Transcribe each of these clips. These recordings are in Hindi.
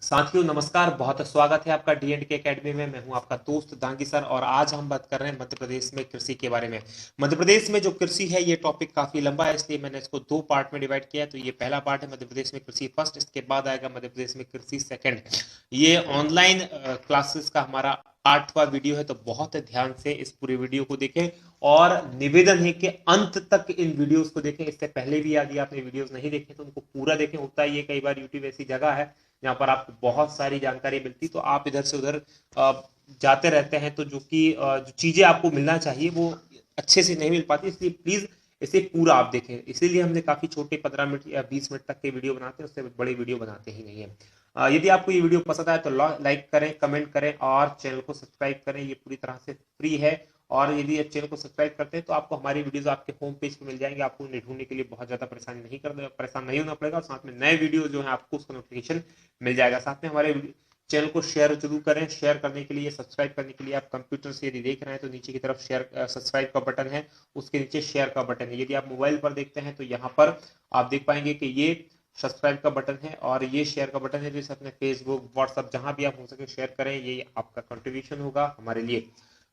साथियों नमस्कार, बहुत स्वागत है आपका डी&के एकेडमी में। मैं हूं आपका दोस्त दांगी सर और आज हम बात कर रहे हैं मध्य प्रदेश में कृषि के बारे में। मध्य प्रदेश में जो कृषि है ये टॉपिक काफी लंबा है, इसलिए मैंने इसको दो पार्ट में डिवाइड किया है। तो ये पहला पार्ट है मध्य प्रदेश में कृषि फर्स्ट, इसके बाद आएगा मध्य प्रदेश में कृषि सेकंड। ये ऑनलाइन क्लासेस का हमारा 8वां वीडियो है, तो बहुत ध्यान से इस पूरे वीडियो को देखें और निवेदन है कि अंत तक इन वीडियोस को देखें। इससे पहले भी यदि आपने वीडियोस नहीं देखे तो उनको पूरा देखें। होता है ये कई बार यूट्यूब ऐसी जगह है जहां पर आपको बहुत सारी जानकारी मिलती, तो आप इधर से उधर जाते रहते हैं, तो जो चीजें आपको मिलना चाहिए वो अच्छे से नहीं मिल पाती। इसलिए प्लीज इसे पूरा आप देखें। इसीलिए हमने काफी छोटे 15 मिनट या 20 मिनट तक के वीडियो बनाते हैं, उससे बड़े वीडियो बनाते ही नहीं है। यदि आपको ये वीडियो पसंद आए तो लाइक करें, कमेंट करें और चैनल को सब्सक्राइब करें। ये पूरी तरह से फ्री है और यदि आप चैनल को सब्सक्राइब करते हैं तो आपको हमारी वीडियोस आपके होम पेज पे मिल जाएंगे। आपको उन्हें ढूंढने के लिए बहुत ज्यादा परेशान नहीं होना पड़ेगा और साथ में नए वीडियो जो है आपको उसका नोटिफिकेशन मिल जाएगा। साथ में हमारे चैनल को शेयर जरूर करें। शेयर करने के लिए, सब्सक्राइब करने के लिए आप कंप्यूटर से यदि देख रहे हैं तो नीचे की तरफ शेयर सब्सक्राइब का बटन है, उसके नीचे शेयर का बटन है। यदि आप मोबाइल पर देखते हैं तो यहाँ पर आप देख पाएंगे कि ये सब्सक्राइब का बटन है और ये शेयर का बटन है। जिसे अपने फेसबुक, व्हाट्सएप जहां भी आप हो सके शेयर करें, ये आपका कंट्रीब्यूशन होगा हमारे लिए।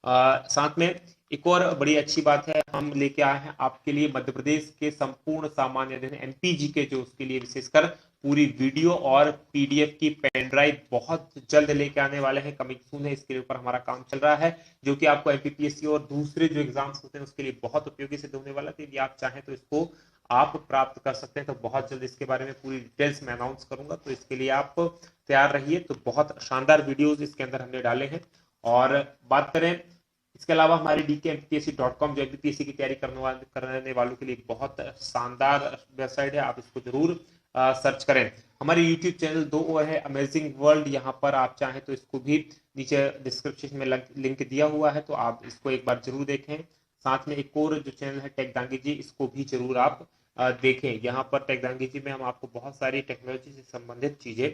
साथ में एक और बड़ी अच्छी बात है, हम लेके आए हैं आपके लिए मध्य प्रदेश के संपूर्ण सामान्य अध्ययन एमपीजी के, जो उसके लिए विशेषकर पूरी वीडियो और पीडीएफ की पेन ड्राइव बहुत जल्द लेके आने वाले हैं। कमिंग सून है, इसके ऊपर हमारा काम चल रहा है, जो कि आपको एमपीपीएससी और दूसरे जो एग्जाम्स होते हैं उसके लिए बहुत उपयोगी सिद्ध होने वाला है। यदि आप चाहें तो इसको आप प्राप्त कर सकते हैं। तो बहुत जल्द इसके बारे में पूरी डिटेल्स में अनाउंस करूंगा, तो इसके लिए आप तैयार रहिए। तो बहुत शानदार वीडियोज इसके अंदर हमने डाले हैं। और बात करें इसके अलावा हमारी DKMPSC.com जो एमपीपीएससी की तैयारी करने वालों के लिए बहुत शानदार वेबसाइट है, आप इसको जरूर सर्च करें। हमारे यूट्यूब चैनल दो और है, अमेजिंग वर्ल्ड, यहाँ पर आप चाहें तो इसको भी नीचे डिस्क्रिप्शन में लिंक दिया हुआ है, तो आप इसको एक बार जरूर देखें। साथ में एक और जो चैनल है टेक दांगी जी, इसको भी जरूर आप देखें। यहाँ पर टेक दांगी जी में हम आपको बहुत सारी टेक्नोलॉजी से संबंधित चीजें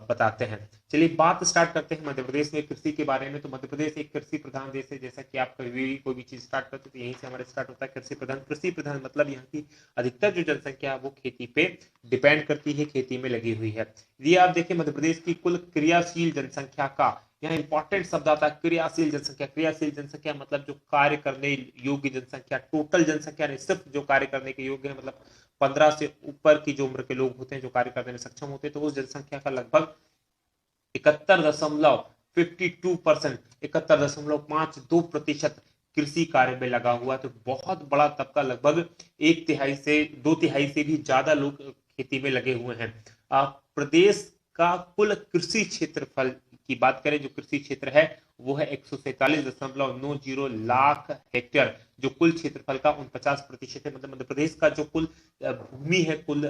बताते हैं। चलिए बात स्टार्ट करते हैं मध्य प्रदेश में कृषि के बारे में। तो मध्य प्रदेश एक कृषि प्रधान देश है। जैसा कि आप कभी भी कोई भी चीज स्टार्ट करते हैं तो यहीं से हमारा स्टार्ट होता है। कृषि प्रधान, कृषि प्रधान मतलब यहाँ की अधिकतर जो जनसंख्या है वो खेती पे डिपेंड करती है, खेती में लगी हुई है। ये आप देखें मध्य प्रदेश की कुल क्रियाशील जनसंख्या का, यहाँ इंपॉर्टेंट शब्द आता है क्रियाशील जनसंख्या। क्रियाशील जनसंख्या मतलब जो कार्य करने योग्य जनसंख्या, टोटल जनसंख्या नहीं, सिर्फ जो कार्य करने के योग्य है, मतलब 15 से ऊपर की जो उम्र के लोग होते हैं जो कार्य करने में सक्षम होते हैं, तो उस जनसंख्या का लगभग 71.52%, 71.52% कृषि कार्य में लगा हुआ है। तो बहुत बड़ा तबका, लगभग एक तिहाई से दो तिहाई से भी ज्यादा लोग खेती में लगे हुए हैं। प्रदेश का कुल कृषि क्षेत्रफल की बात करें, जो कृषि क्षेत्र है वो है 147.90 लाख हेक्टेयर, जो कुल क्षेत्रफल का 49% है। मतलब मध्य प्रदेश का जो कुल भूमि है, कुल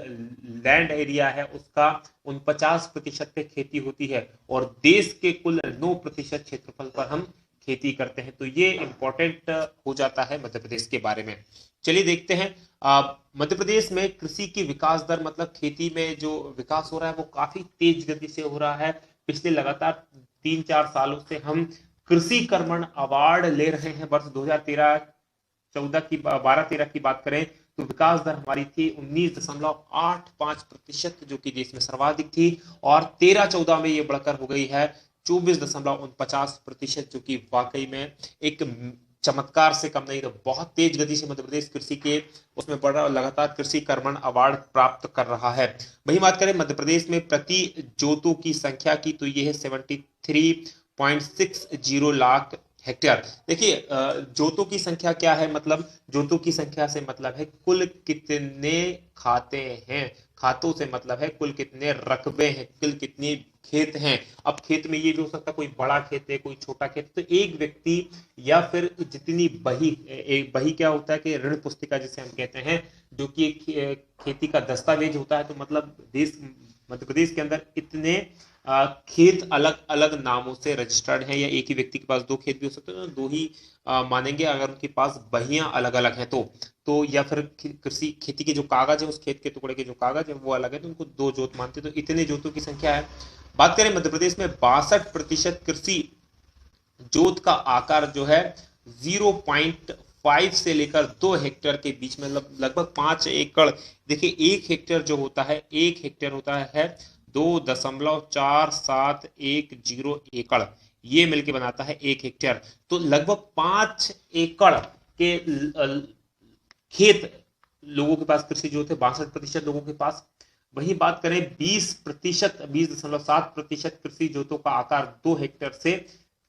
लैंड एरिया है, उसका 49% पे खेती होती है और देश के कुल 9% क्षेत्रफल पर हम खेती करते हैं। तो ये इंपॉर्टेंट हो जाता है मध्य प्रदेश के बारे में। चलिए देखते हैं मध्य प्रदेश में कृषि की विकास दर, मतलब खेती में जो विकास हो रहा है वो काफी तेज गति से हो रहा है। पिछले लगातार 3-4 सालों से हम कृषि कर्मण अवार्ड ले रहे हैं। वर्ष 2013-14 की 12-13 की बात करें तो विकास दर हमारी थी 19.85%, जो कि देश में सर्वाधिक थी, और 13-14 में ये बढ़कर हो गई है 24.49%, जो कि वाकई में एक चमत्कार से कम नहीं। तो बहुत तेज गति से मध्य प्रदेश कृषि के उसमें बढ़ रहा और लगातार कृषि कर्मण अवार्ड प्राप्त कर रहा है। वही बात करें मध्य प्रदेश में प्रति जोतों की संख्या की, तो ये है 73.60 लाख हेक्टेयर। देखिए जोतों की संख्या क्या है, मतलब जोतों की संख्या से मतलब है कुल कितने खाते हैं, खातों से मतलब है कुल कितने रकबे हैं, कुल कितने खेत हैं। अब खेत में ये भी हो सकता है कोई बड़ा खेत है, कोई छोटा खेत, तो एक व्यक्ति या फिर जितनी बही, एक बही क्या होता है कि ऋण पुस्तिका जिसे हम कहते हैं, जो कि एक खेती का दस्तावेज होता है। तो मतलब देश मध्य प्रदेश के अंदर इतने खेत अलग अलग नामों से रजिस्टर्ड हैं, या एक ही व्यक्ति के पास दो खेत भी हो सकते हैं, दो ही मानेंगे अगर उनके पास बहियां अलग अलग हैं तो या फिर कृषि खेती के जो कागज है, उस खेत के टुकड़े के जो कागज है वो अलग है, तो उनको दो जोत मानते हैं। तो इतने जोतों की संख्या है। बात करें मध्य प्रदेश में 62% कृषि जोत का आकार जो है 0.5 से लेकर 2 हेक्टेयर के बीच में, लगभग 5 एकड़। देखिए एक हेक्टेयर जो होता है, एक हेक्टेयर होता है 2.4710 एकड़, ये मिलके बनाता है 1 हेक्टेयर। तो लगभग 5 एकड़ के खेत लोगों के पास कृषि जो थे 62% लोगों के पास। वही बात करें 20.7% कृषि जोतों का आकार 2 हेक्टेयर से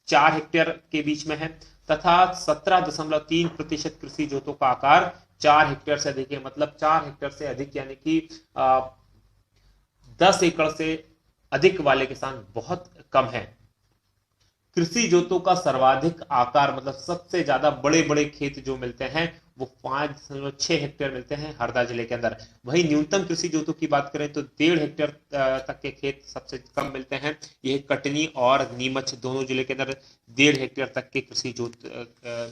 4 हेक्टेयर के बीच में है, तथा 17.3% कृषि जोतों का आकार 4 हेक्टेयर से अधिक है। मतलब 4 हेक्टेयर से अधिक यानी कि 10 एकड़ से अधिक वाले किसान बहुत कम है। कृषि जोतों का सर्वाधिक आकार मतलब सबसे ज्यादा बड़े बड़े खेत जो मिलते हैं वो 5.6 हेक्टेयर मिलते हैं हरदा जिले के अंदर। वही न्यूनतम कृषि जोतों की बात करें तो 1.5 हेक्टेयर तक के खेत सबसे कम मिलते हैं। यह कटनी और नीमच दोनों जिले के अंदर 1.5 हेक्टेयर तक के कृषि जोत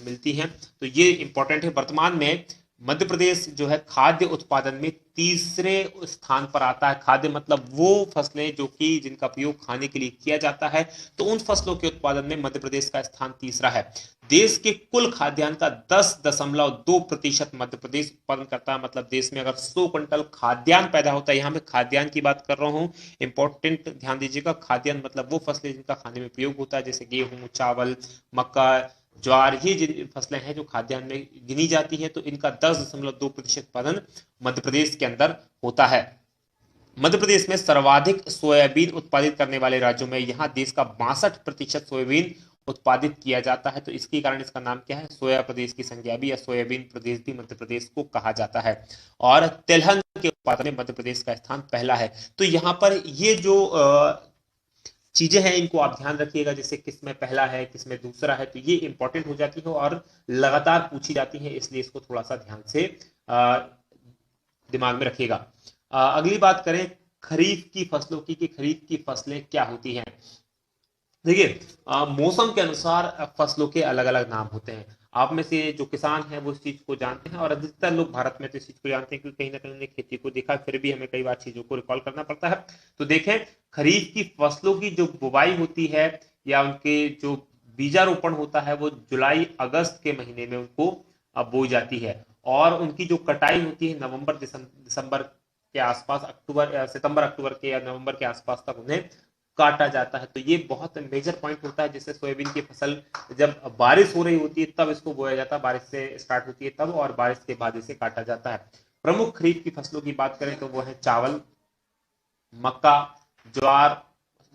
मिलती हैं। तो ये इंपॉर्टेंट है। वर्तमान में मध्य प्रदेश जो है खाद्य उत्पादन में तीसरे स्थान पर आता है। खाद्य मतलब वो फसलें जो कि जिनका उपयोग खाने के लिए किया जाता है, तो उन फसलों के उत्पादन में मध्य प्रदेश का स्थान तीसरा है। देश के कुल खाद्यान्न का 10.2% मध्य प्रदेश उत्पादन करता है। मतलब देश में अगर 100 क्विंटल खाद्यान्न पैदा होता है, यहां मैं खाद्यान्न की बात कर रहा हूं, इंपॉर्टेंट ध्यान दीजिएगा। खाद्यान्न मतलब वो फसलें जिनका खाने में उपयोग होता है, जैसे गेहूं, चावल, मक्का, ज्वार, ये जिन फसलें हैं जो खाद्यान्न में गिनी जाती है, तो इनका 10.2% उत्पादन मध्य प्रदेश के अंदर होता है। मध्य प्रदेश में सर्वाधिक सोयाबीन उत्पादित करने वाले राज्यों में यहां देश का 62% सोयाबीन उत्पादित किया जाता है। तो इसके कारण इसका नाम क्या है, सोया प्रदेश की संज्ञा भी या सोयाबीन प्रदेश भी मध्य प्रदेश को कहा जाता है। और तिलहन के उत्पादन में मध्य प्रदेश का स्थान पहला है। तो यहां पर ये जो चीजें हैं इनको आप ध्यान रखिएगा, जैसे किस में पहला है किस में दूसरा है, तो ये इंपॉर्टेंट हो जाती है और लगातार पूछी जाती है, इसलिए इसको थोड़ा सा ध्यान से दिमाग में रखिएगा। अगली बात करें खरीफ की फसलों की, कि खरीफ की फसलें क्या होती हैं। देखिए मौसम के अनुसार फसलों के अलग अलग नाम होते हैं। आप में से जो किसान हैं वो इस चीज को जानते हैं, और अधिकतर लोग भारत में तो इस चीज को जानते हैं, क्योंकि कहीं ना कहीं उन्होंने खेती को देखा, फिर भी हमें कई बार चीजों को रिकॉल करना पड़ता है। तो देखें खरीफ की फसलों की जो बुवाई होती है या उनके जो बीजारोपण होता है वो जुलाई अगस्त के महीने में उनको बोई जाती है, और उनकी जो कटाई होती है नवंबर दिसंबर के आसपास, सितंबर अक्टूबर के या नवंबर के आसपास तक उन्हें काटा जाता है। तो ये बहुत मेजर पॉइंट होता है, जिससे सोयाबीन की फसल जब बारिश हो रही होती है तब इसको बोया जाता है, बारिश से स्टार्ट होती है तब, और बारिश के बाद इसे काटा जाता है। प्रमुख खरीफ की फसलों की बात करें तो वो है चावल, मक्का, ज्वार,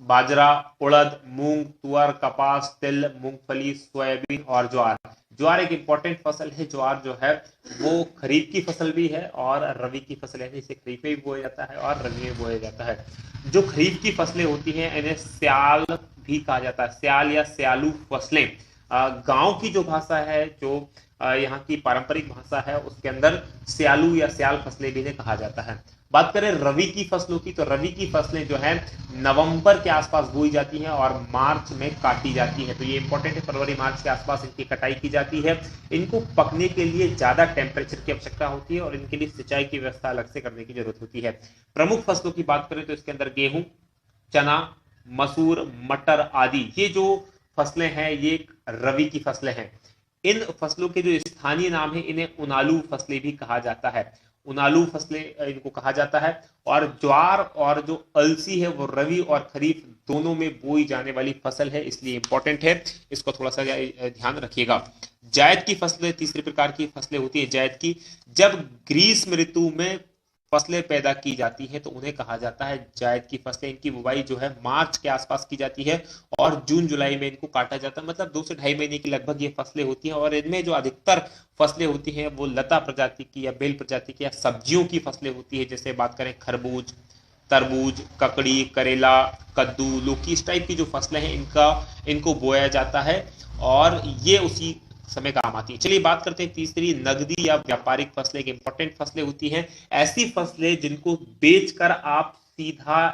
बाजरा, उड़द, मूंग, तुअर, कपास, तिल, मूंगफली, सोयाबीन और ज्वार। ज्वार एक इंपॉर्टेंट फसल है। ज्वार जो है वो खरीफ की फसल भी है और रबी की फसल है। इसे खरीफ में भी बोया जाता है और रबी में बोया जाता है। जो खरीफ की फसलें होती हैं इन्हें स्याल भी कहा जाता है, स्याल या स्यालू फसलें। गांव की जो भाषा है, जो यहाँ की पारंपरिक भाषा है, उसके अंदर स्यालू या स्याल फसलें भी इन्हें कहा जाता है। बात करें रबी की फसलों की, तो रबी की फसलें जो है नवंबर के आसपास बोई जाती हैं और मार्च में काटी जाती हैं। तो ये इंपॉर्टेंट है, फरवरी मार्च के आसपास इनकी कटाई की जाती है। इनको पकने के लिए ज्यादा टेम्परेचर की आवश्यकता होती है और इनके लिए सिंचाई की व्यवस्था अलग से करने की जरूरत होती है। प्रमुख फसलों की बात करें तो इसके अंदर गेहूं, चना, मसूर, मटर आदि ये जो फसलें हैं ये रबी की फसलें हैं। इन फसलों के जो स्थानीय नाम है इन्हें उनालू फसलें भी कहा जाता है। उनालू फसलें इनको कहा जाता है। और ज्वार और जो अलसी है वो रबी और खरीफ दोनों में बोई जाने वाली फसल है, इसलिए इंपॉर्टेंट है, इसको थोड़ा सा ध्यान रखिएगा। जायद की फसलें तीसरे प्रकार की फसलें होती है जायद की। जब ग्रीष्म ऋतु में फसलें पैदा की जाती हैं तो उन्हें कहा जाता है जायद की फसलें। इनकी बुवाई जो है मार्च के आसपास की जाती है और जून जुलाई में इनको काटा जाता है। मतलब 2 से ढाई महीने की लगभग ये फसलें होती हैं, और इनमें जो अधिकतर फसलें होती हैं वो लता प्रजाति की या बेल प्रजाति की या सब्जियों की फसलें होती है। जैसे बात करें खरबूज, तरबूज, ककड़ी, करेला, कद्दू, लौकी, इस टाइप की जो फसलें हैं इनको बोया जाता है और ये उसी समय काम आती है। चलिए बात करते हैं तीसरी, नगदी या व्यापारिक फसलें। एक इंपॉर्टेंट फसलें होती हैं, ऐसी फसलें जिनको बेचकर आप सीधा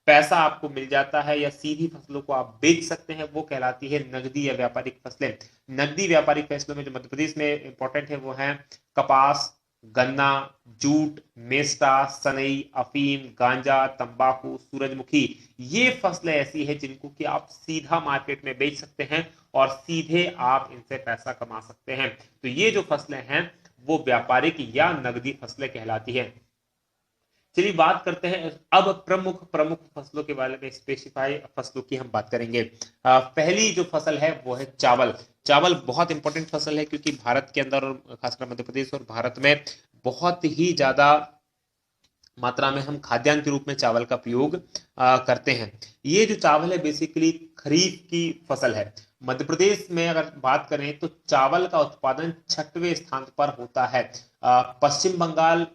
पैसा आपको मिल जाता है या सीधी फसलों को आप बेच सकते हैं, वो कहलाती है नगदी या व्यापारिक फसलें। नगदी व्यापारिक फसलों में जो मध्य प्रदेश में इंपॉर्टेंट है वो है कपास, गन्ना, जूट, मेस्टा, सनई, अफीम, गांजा, तंबाकू, सूरजमुखी। ये फसलें ऐसी हैं जिनको कि आप सीधा मार्केट में बेच सकते हैं और सीधे आप इनसे पैसा कमा सकते हैं। तो ये जो फसलें हैं वो व्यापारिक या नगदी फसलें कहलाती हैं। चलिए बात करते हैं अब प्रमुख प्रमुख फसलों के बारे में। स्पेसिफाई फसलों की हम बात करेंगे। पहली जो फसल है वो है चावल। चावल बहुत इंपॉर्टेंट फसल है क्योंकि भारत के अंदर और खासकर मध्य प्रदेश और भारत में बहुत ही ज्यादा मात्रा में हम खाद्यान्न के रूप में चावल का प्रयोग करते हैं। ये जो चावल है बेसिकली खरीफ की फसल है। मध्य प्रदेश में अगर बात करें तो चावल का उत्पादन 6वें स्थान पर होता है। पश्चिम बंगाल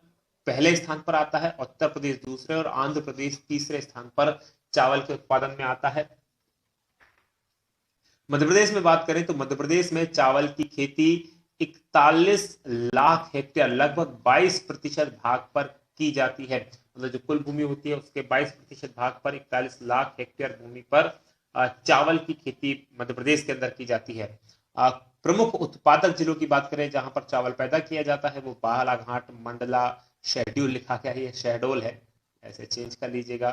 पहले स्थान पर आता है, उत्तर प्रदेश दूसरे और आंध्र प्रदेश तीसरे स्थान पर चावल के उत्पादन में आता है। मध्य प्रदेश में बात करें तो मध्य प्रदेश में चावल की खेती 41 लाख हेक्टेयर लगभग 22% भाग पर की जाती है। मतलब जो कुल भूमि होती है उसके 22% भाग पर 41 लाख हेक्टेयर भूमि पर चावल की खेती मध्य प्रदेश के अंदर की जाती है। प्रमुख उत्पादक जिलों की बात करें जहां पर चावल पैदा किया जाता है वो बालाघाट, मंडला, शहडोल लिखा क्या है, ये शहडोल है, ऐसे चेंज कर लीजिएगा,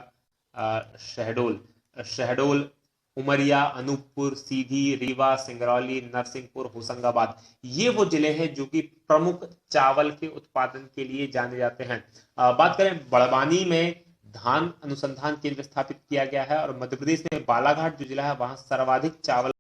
शहडोल, शहडोल, उमरिया, अनूपपुर, सीधी, रीवा, सिंगरौली, नरसिंहपुर, होशंगाबाद, ये वो जिले हैं जो कि प्रमुख चावल के उत्पादन के लिए जाने जाते हैं। बात करें बड़वानी में धान अनुसंधान केंद्र स्थापित किया गया है और मध्य प्रदेश में बालाघाट जो जिला है वहां सर्वाधिक चावल